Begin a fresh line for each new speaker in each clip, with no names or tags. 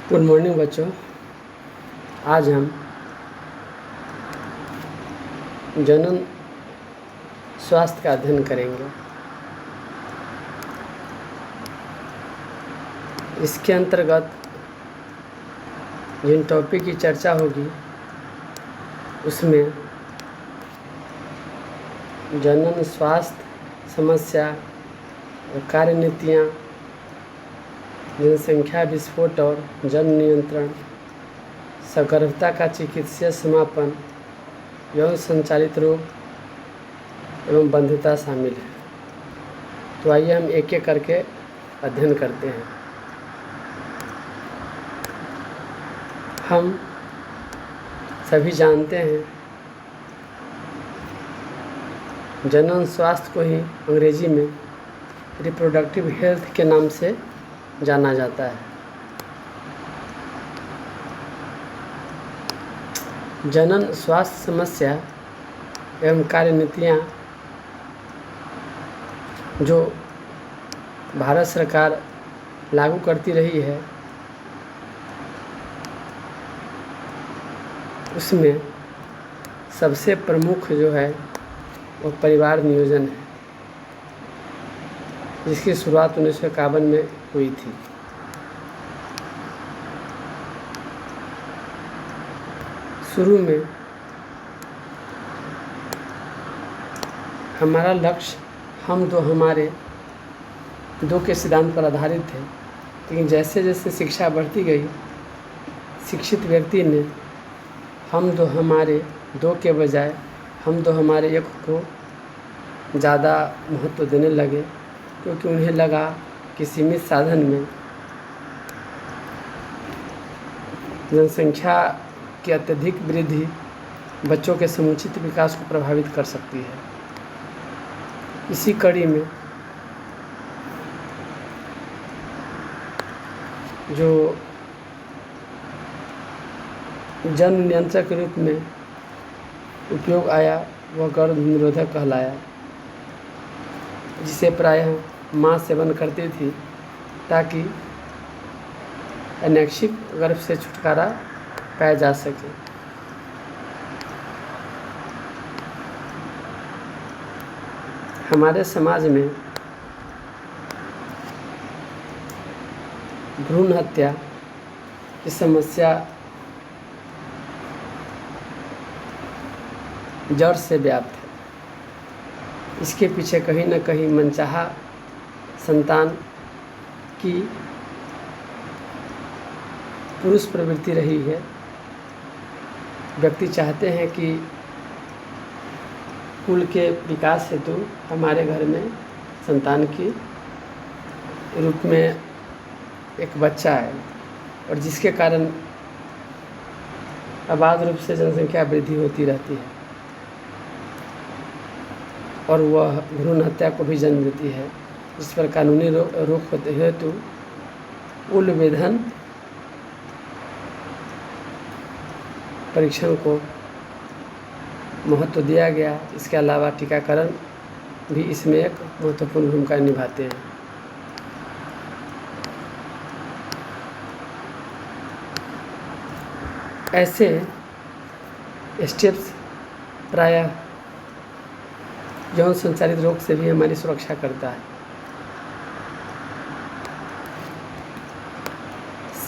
Good morning बच्चों। आज हम जनन स्वास्थ्य का अध्ययन करेंगे। इसके अंतर्गत जिन टॉपिक की चर्चा होगी उसमें जनन स्वास्थ्य समस्या और कार्य नीतियाँ, जनसंख्या विस्फोट और जन्म नियंत्रण, सगर्भता का चिकित्सीय समापन, यौन संचालित रोग एवं बंध्यता शामिल है। तो आइए हम एक एक करके अध्ययन करते हैं। हम सभी जानते हैं जनन स्वास्थ्य को ही अंग्रेजी में रिप्रोडक्टिव हेल्थ के नाम से जाना जाता है। जनन स्वास्थ्य समस्या एवं कार्य नीतियाँ जो भारत सरकार लागू करती रही है, उसमें सबसे प्रमुख जो है वो परिवार नियोजन है, जिसकी शुरुआत 1951 में हुई थी। शुरू में हमारा लक्ष्य हम दो हमारे दो के सिद्धांत पर आधारित थे, लेकिन जैसे जैसे शिक्षा बढ़ती गई, शिक्षित व्यक्ति ने हम दो हमारे दो के बजाय हम दो हमारे एक को ज़्यादा महत्व देने लगे, क्योंकि उन्हें लगा कि सीमित साधन में जनसंख्या की अत्यधिक वृद्धि बच्चों के समुचित विकास को प्रभावित कर सकती है। इसी कड़ी में जो जन्म नियंत्रण के रूप में उपयोग आया वह गर्भ निरोधक कहलाया, जिसे प्रायः माँ सेवन करती थी ताकि अनैच्छिक गर्भ से छुटकारा पाया जा सके। हमारे समाज में भ्रूण हत्या की समस्या जड़ से व्याप्त है। इसके पीछे कहीं न कहीं मनचाहा संतान की पुरुष प्रवृत्ति रही है। व्यक्ति चाहते हैं कि कुल के विकास हेतु हमारे घर में संतान की रूप में एक बच्चा है, और जिसके कारण अबाध रूप से जनसंख्या वृद्धि होती रहती है और वह भ्रूण हत्या को भी जन्म देती है, जिस पर कानूनी रोक होते हेतु उल वेधन परीक्षण को महत्व दिया गया। इसके अलावा टीकाकरण भी इसमें एक महत्वपूर्ण भूमिका निभाते हैं। ऐसे स्टेप्स प्रायः यौन संचालित रोग से भी हमारी सुरक्षा करता है।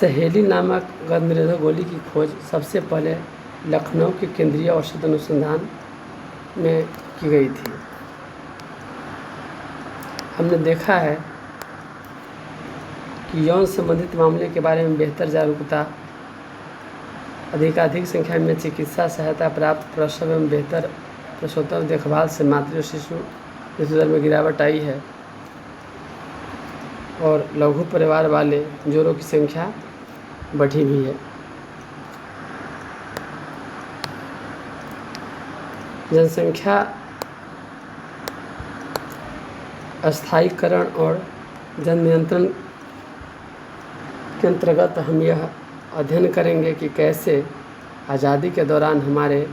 सहेली नामक गर्भ निरोधक गोली की खोज सबसे पहले लखनऊ के केंद्रीय औषध अनुसंधान में की गई थी। हमने देखा है कि यौन संबंधित मामले के बारे में बेहतर जागरूकता, अधिकाधिक संख्या में चिकित्सा सहायता प्राप्त, प्रसव एवं बेहतर प्रसवोत्तर देखभाल से मातृ और शिशु मृत्यु दर में गिरावट आई है और लघु परिवार वाले जोड़ों की संख्या बढ़ी भी है। जनसंख्या स्थायीकरण और जन नियंत्रण के अंतर्गत हम यह अध्ययन करेंगे कि कैसे आज़ादी के दौरान हमारे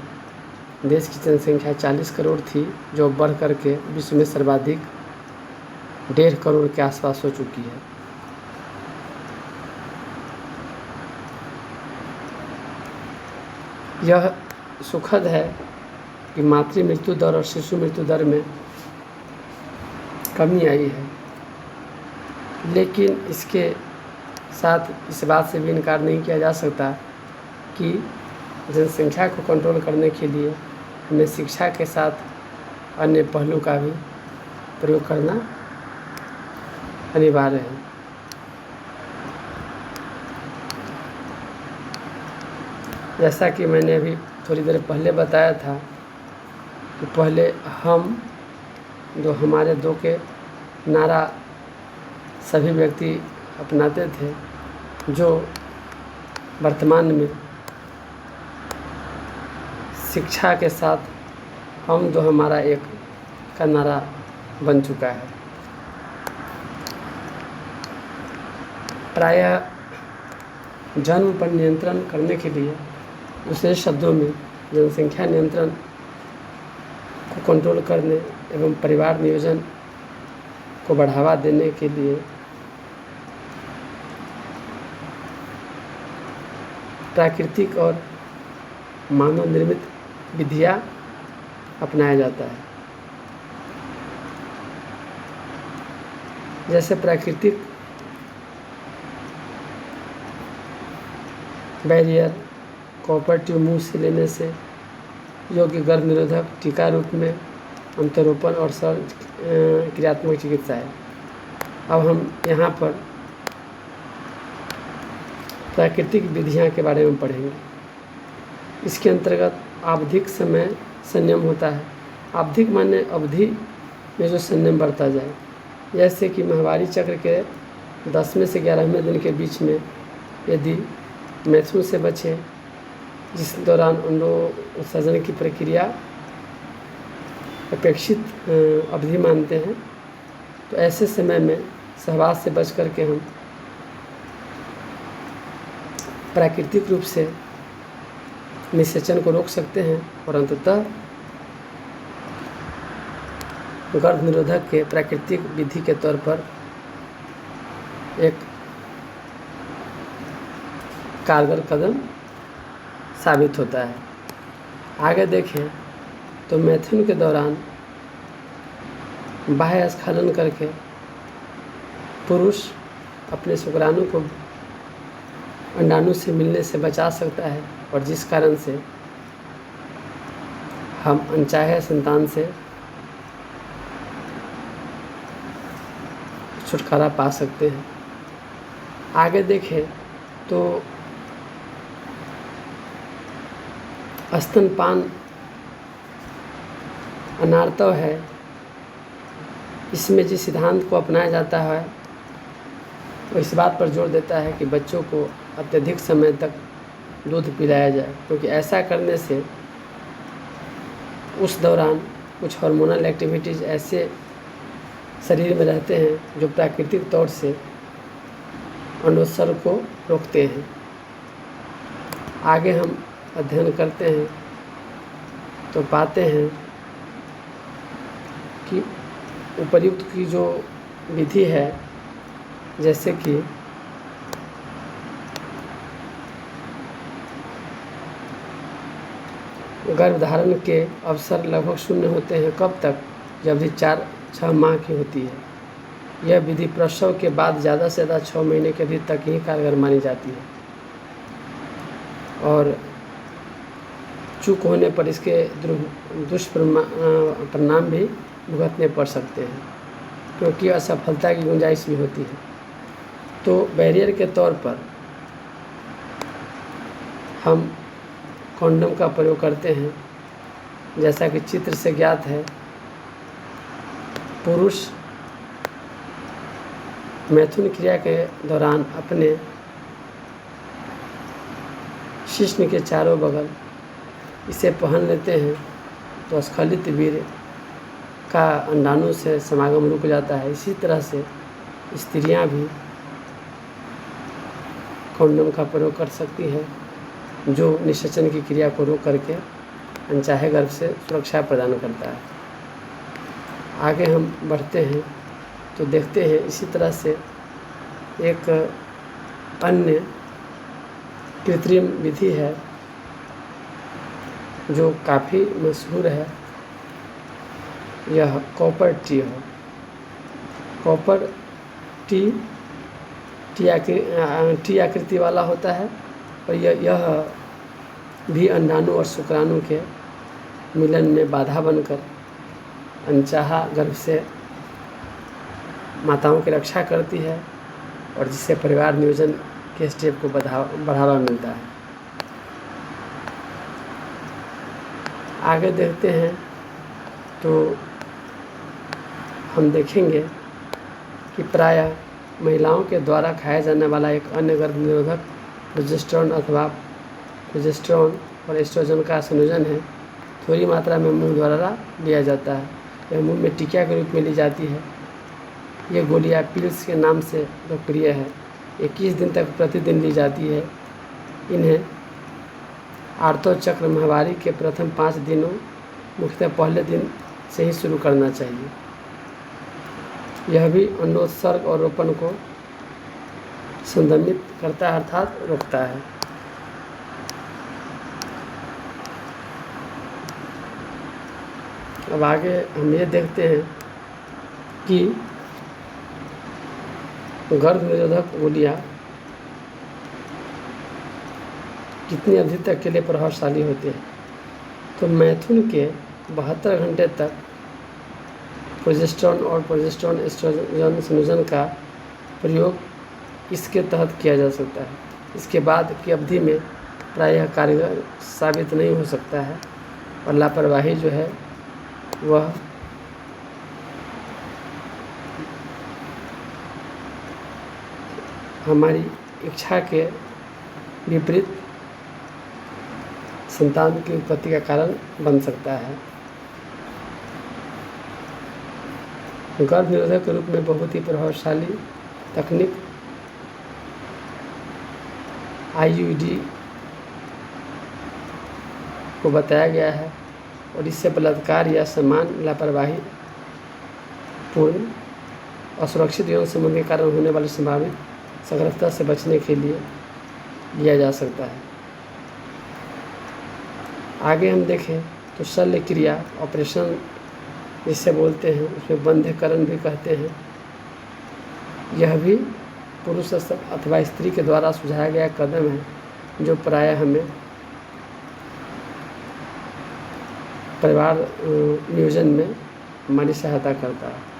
देश की जनसंख्या 40 करोड़ थी, जो बढ़ करके विश्व में सर्वाधिक 1.5 करोड़ के आसपास हो चुकी है। यह सुखद है कि मातृ मृत्यु दर और शिशु मृत्यु दर में कमी आई है, लेकिन इसके साथ इस बात से भी इनकार नहीं किया जा सकता कि जनसंख्या को कंट्रोल करने के लिए हमें शिक्षा के साथ अन्य पहलू का भी प्रयोग करना अनिवार्य है। जैसा कि मैंने अभी थोड़ी देर पहले बताया था कि पहले हम जो हमारे दो के नारा सभी व्यक्ति अपनाते थे, जो वर्तमान में शिक्षा के साथ हम दो हमारा एक का नारा बन चुका है। प्रायः जन्म पर नियंत्रण करने के लिए, दूसरे शब्दों में जनसंख्या नियंत्रण को कंट्रोल करने एवं परिवार नियोजन को बढ़ावा देने के लिए प्राकृतिक और मानव निर्मित विधियाँ अपनाया जाता है। जैसे प्राकृतिक बैरियर कॉपर ट्यूब मुँह से लेने से योग्य गर्भ निरोधक टीका रूप में अंतरोपण और सरल क्रियात्मक चिकित्सा है। अब हम यहाँ पर प्राकृतिक विधियाँ के बारे में पढ़ेंगे। इसके अंतर्गत आवधिक समय संयम होता है। आवधिक माने अवधि में जो संयम बरता जाए, जैसे कि माहवारी चक्र के 10वें से 11वें दिन के बीच में यदि मैथुन से बचे, जिस दौरान अंडोत्सर्जन की प्रक्रिया अपेक्षित अवधि मानते हैं, तो ऐसे समय में सहवास से बच करके हम प्राकृतिक रूप से निषेचन को रोक सकते हैं और अंततः गर्भ निरोधक के प्राकृतिक विधि के तौर पर एक कारगर कदम साबित होता है। आगे देखें तो मैथुन के दौरान बाह्य स्खलन करके पुरुष अपने शुक्राणु को अंडाणु से मिलने से बचा सकता है, और जिस कारण से हम अनचाहे संतान से छुटकारा पा सकते हैं। आगे देखें तो स्तनपान अनार्तव है। इसमें जिस सिद्धांत को अपनाया जाता है वो इस बात पर जोर देता है कि बच्चों को अत्यधिक समय तक दूध पिलाया जाए, क्योंकि ऐसा करने से उस दौरान कुछ हार्मोनल एक्टिविटीज़ ऐसे शरीर में रहते हैं जो प्राकृतिक तौर से अंडोत्सर्ग को रोकते हैं। आगे हम अध्ययन करते हैं तो पाते हैं कि उपर्युक्त की जो विधि है, जैसे कि गर्भधारण के अवसर लगभग शून्य होते हैं। कब तक? जब भी 4-6 माह की होती है। यह विधि प्रसव के बाद ज़्यादा से ज़्यादा 6 महीने के अवधि तक ही कारगर मानी जाती है, और चूक होने पर इसके दुष्परिणाम भी भुगतने पड़ सकते हैं, क्योंकि असफलता की गुंजाइश भी होती है। तो बैरियर के तौर पर हम कॉन्डम का प्रयोग करते हैं। जैसा कि चित्र से ज्ञात है, पुरुष मैथुन क्रिया के दौरान अपने शिश्न के चारों बगल इसे पहन लेते हैं तो स्खलित वीर्य का अंडाणु से समागम रुक जाता है। इसी तरह से स्त्रियां भी कॉन्डम का प्रयोग कर सकती है, जो निषेचन की क्रिया को रोक करके अनचाहे गर्भ से सुरक्षा प्रदान करता है। आगे हम बढ़ते हैं तो देखते हैं इसी तरह से एक अन्य कृत्रिम विधि है जो काफ़ी मशहूर है, यह कॉपर टी है। कॉपर टी टी आकृति वाला होता है और यह भी अंडाणु और शुक्राणु के मिलन में बाधा बनकर अनचाहा गर्भ से माताओं की रक्षा करती है और जिससे परिवार नियोजन के स्टेप को बढ़ावा मिलता है। आगे देखते हैं तो हम देखेंगे कि प्रायः महिलाओं के द्वारा खाया जाने वाला एक अन्य गर्भ निरोधक प्रोजेस्टेरोन अथवा प्रोजेस्टेरोन और एस्ट्रोजन का संयोजन है। थोड़ी मात्रा में मुंह द्वारा लिया जाता है। यह मुंह में टीका के रूप में ली जाती है। ये गोलियां पिल्स के नाम से लोकप्रिय है। 21 दिन तक प्रतिदिन ली जाती है। इन्हें आर्तो चक्र माहवारी के प्रथम 5 दिनों मुख्यतः पहले दिन से ही शुरू करना चाहिए। यह भी अंडोत्सर्ग और रोपण को संदमित करता है अर्थात रोकता है। अब आगे हम ये देखते हैं कि गर्भ निरोधक गोलियां कितनी अवधि तक के लिए प्रभावशाली होती है। तो मैथुन के 72 घंटे तक प्रोजेस्टेरोन और प्रोजेस्टेरोन एस्ट्रोजन संयोजन का प्रयोग इसके तहत किया जा सकता है। इसके बाद की अवधि में प्रायः कारगर साबित नहीं हो सकता है और लापरवाही जो है वह हमारी इच्छा के विपरीत संतान की उत्पत्ति का कारण बन सकता है। गर्भ निरोधक के रूप में बहुत ही प्रभावशाली तकनीक आईयूडी को बताया गया है और इससे बलात्कार या समान लापरवाही पूर्ण असुरक्षित यौन संबंध के कारण होने वाली संभावित संगरफता से बचने के लिए लिया जा सकता है। आगे हम देखें तो शल्य क्रिया ऑपरेशन जिसे बोलते हैं, उसमें बंध्यकरण भी कहते हैं। यह भी पुरुष अथवा स्त्री के द्वारा सुझाया गया कदम है जो प्रायः हमें परिवार नियोजन में हमारी सहायता करता है।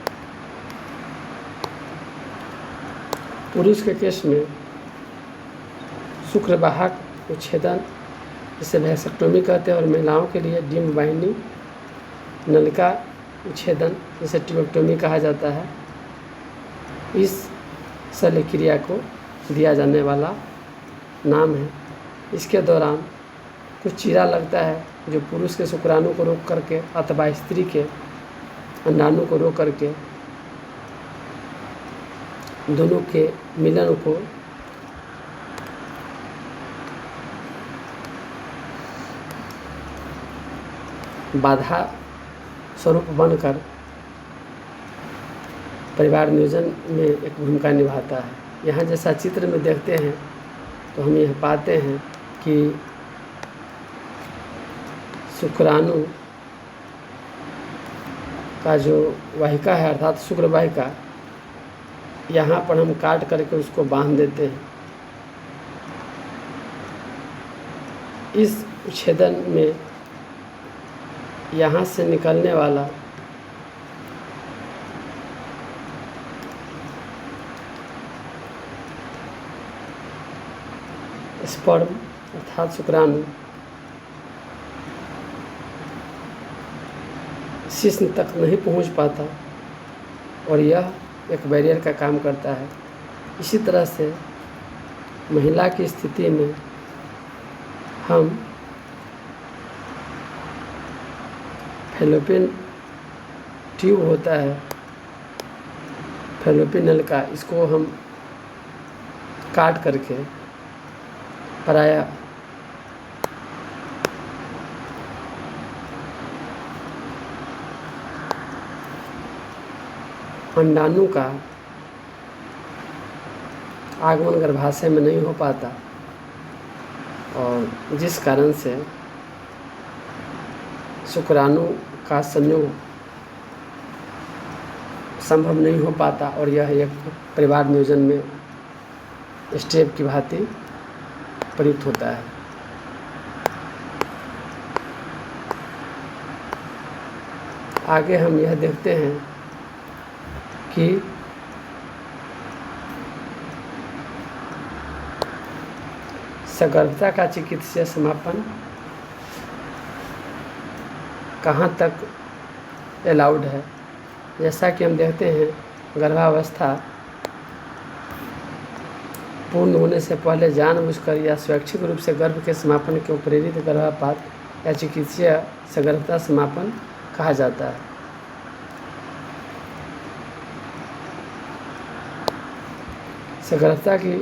पुरुष के केस में शुक्रवाहक उच्छेदन जिसे वैसेक्टोमी कहते हैं और महिलाओं के लिए डिम्ब वाहिनी नलिका उच्छेदन जिसे ट्यूबेक्टोमी कहा जाता है। इस शल्य क्रिया को दिया जाने वाला नाम है। इसके दौरान कुछ चीरा लगता है जो पुरुष के शुक्राणु को रोक करके अथवा स्त्री के अंडाणु को रोक करके दोनों के मिलन को बाधा स्वरूप बनकर परिवार नियोजन में एक भूमिका निभाता है। यहाँ जैसा चित्र में देखते हैं तो हम यह पाते हैं कि शुक्राणु का जो वाहिका है अर्थात शुक्र वाहिका, यहाँ पर हम काट करके उसको बांध देते हैं। इस उच्छेदन में यहाँ से निकलने वाला स्पर्म अर्थात शुक्राणु शिश्न तक नहीं पहुँच पाता और यह एक बैरियर का काम करता है। इसी तरह से महिला की स्थिति में हम फैलोपियन ट्यूब होता है, फैलोपियन नलिका, इसको हम काट करके प्रायः अंडाणु का आगमन गर्भाशय में नहीं हो पाता और जिस कारण से शुक्राणु का संयोग संभव नहीं हो पाता और यह एक परिवार नियोजन में स्टेप की भांति प्रयुक्त होता है। आगे हम यह देखते हैं कि सगर्भता का चिकित्सीय समापन कहाँ तक अलाउड है। जैसा कि हम देखते हैं, गर्भावस्था पूर्ण होने से पहले जानबूझकर या स्वैच्छिक रूप से गर्भ के समापन को प्रेरित गर्भपात या चिकित्सीय सगर्भता समापन कहा जाता है। सगर्भता की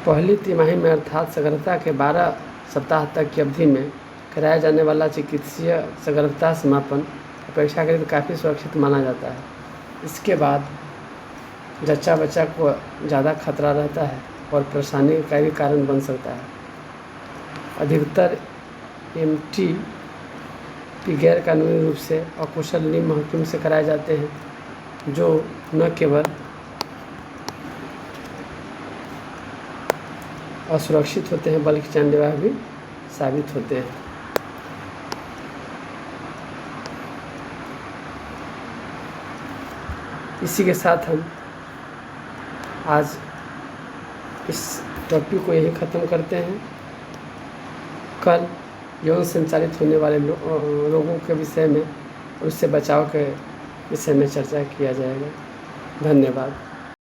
पहली तिमाही में अर्थात सगर्भता के 12 सप्ताह तक की अवधि में कराया जाने वाला चिकित्सीय सगर्भता समापन अपेक्षाकृत काफ़ी सुरक्षित माना जाता है। इसके बाद जच्चा बच्चा को ज़्यादा खतरा रहता है और परेशानी का भी कारण बन सकता है। अधिकतर MTP गैर कानूनी रूप से अकुशल निम्न हकीम से कराए जाते हैं, जो न केवल असुरक्षित होते हैं बल्कि जानलेवा भी साबित होते हैं। इसी के साथ हम आज इस टॉपिक को यही ख़त्म करते हैं। कल यौन संचालित होने वाले रोगों के विषय में और उससे बचाव के विषय में चर्चा किया जाएगा। धन्यवाद।